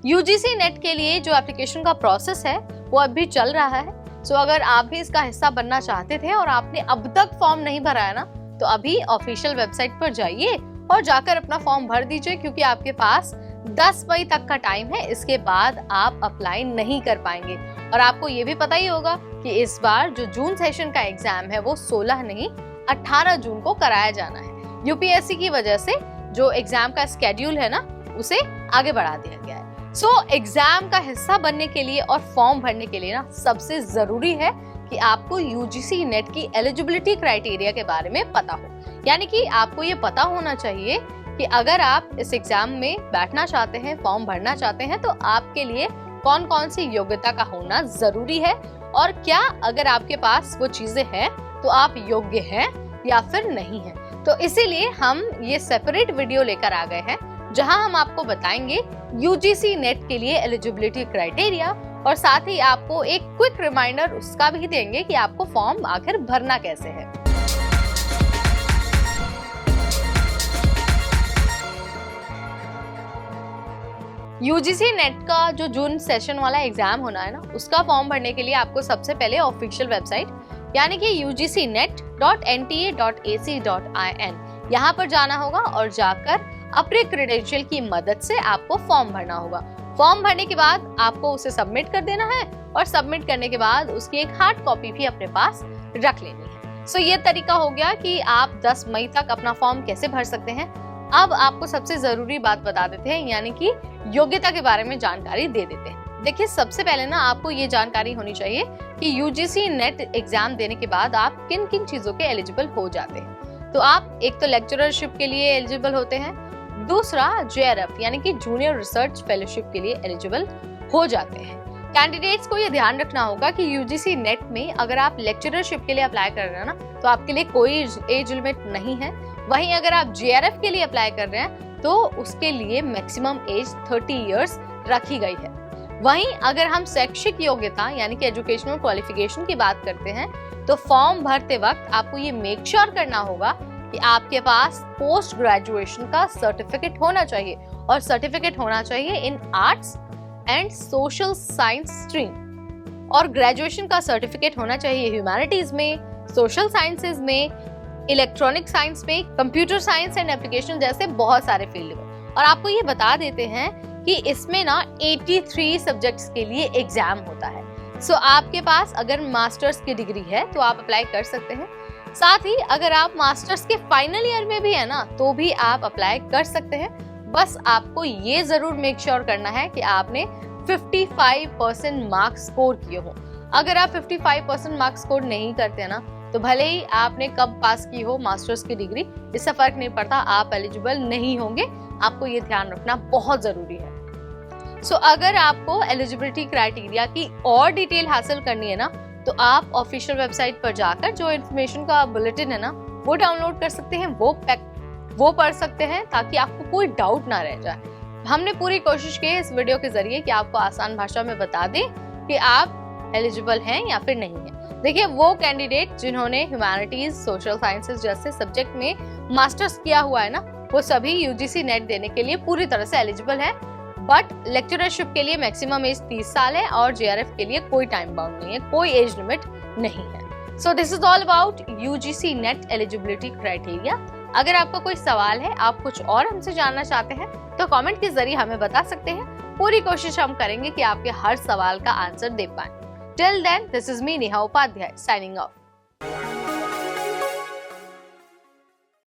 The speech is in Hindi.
यूजीसी नेट के लिए जो एप्लीकेशन का प्रोसेस है वो अभी चल रहा है। सो अगर आप भी इसका हिस्सा बनना चाहते थे और आपने अब तक फॉर्म नहीं भरा है ना, तो अभी ऑफिशियल वेबसाइट पर जाइए और जाकर अपना फॉर्म भर दीजिए, क्योंकि आपके पास 10 मई तक का टाइम है। इसके बाद आप अप्लाई नहीं कर पाएंगे। और आपको ये भी पता ही होगा कि इस बार जो जून सेशन का एग्जाम है वो 16 नहीं 18 जून को कराया जाना है। यूपीएससी की वजह से जो एग्जाम का स्केड्यूल है ना, उसे आगे बढ़ा दिया गया है। एग्जाम का हिस्सा बनने के लिए और फॉर्म भरने के लिए ना सबसे जरूरी है कि आपको यूजीसी नेट की एलिजिबिलिटी क्राइटेरिया के बारे में पता हो। यानी कि आपको ये पता होना चाहिए कि अगर आप इस एग्जाम में बैठना चाहते हैं, फॉर्म भरना चाहते हैं, तो आपके लिए कौन कौन सी योग्यता का होना जरूरी है और क्या अगर आपके पास वो चीजें हैं तो आप योग्य हैं या फिर नहीं है। तो इसीलिए हम ये सेपरेट वीडियो लेकर आ गए हैं, जहां हम आपको बताएंगे यूजीसी नेट के लिए एलिजिबिलिटी क्राइटेरिया और साथ ही आपको एक क्विक रिमाइंडर उसका भी देंगे कि आपको फॉर्म आखिर भरना कैसे है। यूजीसी नेट का जो जून सेशन वाला एग्जाम होना है ना, उसका फॉर्म भरने के लिए आपको सबसे पहले ऑफिशियल वेबसाइट यानी कि ugcnet.nta.ac.in यहाँ पर जाना होगा और जाकर अपने क्रेडेंशियल की मदद से आपको फॉर्म भरना होगा। फॉर्म भरने के बाद आपको उसे सबमिट कर देना है और सबमिट करने के बाद उसकी एक हार्ड कॉपी भी अपने पास रख लेनी है। सो ये तरीका हो गया कि आप 10 मई तक अपना फॉर्म कैसे भर सकते हैं। अब आपको सबसे जरूरी बात बता देते हैं, यानी कि योग्यता के बारे में जानकारी दे देते हैं। देखिए, सबसे पहले ना आपको ये जानकारी होनी चाहिए कि यूजीसी नेट एग्जाम देने के बाद आप किन किन चीजों के एलिजिबल हो जाते हैं। तो आप एक तो लेक्चररशिप के लिए एलिजिबल होते हैं, दूसरा जेआरएफ यानी कि जूनियर रिसर्च फेलोशिप के लिए एलिजिबल हो जाते हैं। कैंडिडेट्स को ये ध्यान रखना होगा कि यूजीसी नेट में अगर आप लेक्चररशिप के लिए अप्लाई कर रहे हैं ना, तो आपके लिए कोई एज लिमिट नहीं है। वहीं अगर आप जेआरएफ के लिए अप्लाई कर रहे हैं तो उसके लिए मैक्सिमम एज 30 इयर्स रखी गई है। वहीं अगर हम शैक्षिक योग्यता यानी कि एजुकेशनल क्वालिफिकेशन की बात करते हैं, तो फॉर्म भरते वक्त आपको ये मेक श्योर करना होगा कि आपके पास पोस्ट ग्रेजुएशन का सर्टिफिकेट होना चाहिए और सर्टिफिकेट होना चाहिए in arts and social science stream, और ग्रेजुएशन का सर्टिफिकेट होना चाहिए ह्यूमैनिटीज में, सोशल साइंसेज में, इलेक्ट्रॉनिक साइंस में, कंप्यूटर साइंस एंड एप्लीकेशन जैसे बहुत सारे फील्ड में। और आपको ये बता देते हैं कि इसमें ना 83 सब्जेक्ट्स के लिए एग्जाम होता है। सो आपके पास अगर मास्टर्स की डिग्री है तो आप अप्लाई कर सकते हैं। साथ ही अगर आप मास्टर्स के फाइनल ईयर में भी है ना, तो भी आप अप्लाई कर सकते हैं। बस आपको ये जरूर मेक श्योर करना है कि आपने 55% मार्क्स स्कोर किए हो। अगर आप 55% मार्क्स स्कोर नहीं करते ना, तो भले ही आपने कब पास की हो मास्टर्स की डिग्री, इससे फर्क नहीं पड़ता, आप एलिजिबल नहीं होंगे। आपको ये ध्यान रखना बहुत जरूरी है। अगर आपको एलिजिबिलिटी क्राइटेरिया की और डिटेल हासिल करनी है ना, तो आप ऑफिशियल वेबसाइट पर जाकर जो इन्फॉर्मेशन का बुलेटिन है ना, वो डाउनलोड कर सकते हैं, वो पढ़ सकते हैं, ताकि आपको कोई डाउट ना रह जाए। हमने पूरी कोशिश की है इस वीडियो के जरिए कि आपको आसान भाषा में बता दें कि आप एलिजिबल हैं या फिर नहीं है। देखिए, वो कैंडिडेट जिन्होंने ह्यूमैनिटीज, सोशल साइंसेज जैसे सब्जेक्ट में मास्टर्स किया हुआ है ना, वो सभी यूजीसी नेट देने के लिए पूरी तरह से एलिजिबल है। बट लेक्चररशिप के लिए मैक्सिमम एज 30 साल है और जेआरएफ के लिए कोई टाइम बाउंड नहीं है, कोई एज लिमिट नहीं है। So this is all about UGC net eligibility criteria. अगर आपका कोई सवाल है, आप कुछ और हमसे जानना चाहते हैं, तो कमेंट के जरिए हमें बता सकते हैं। पूरी कोशिश हम करेंगे कि आपके हर सवाल का आंसर दे पाएं। Till then, this is me Neha Upadhyay signing of.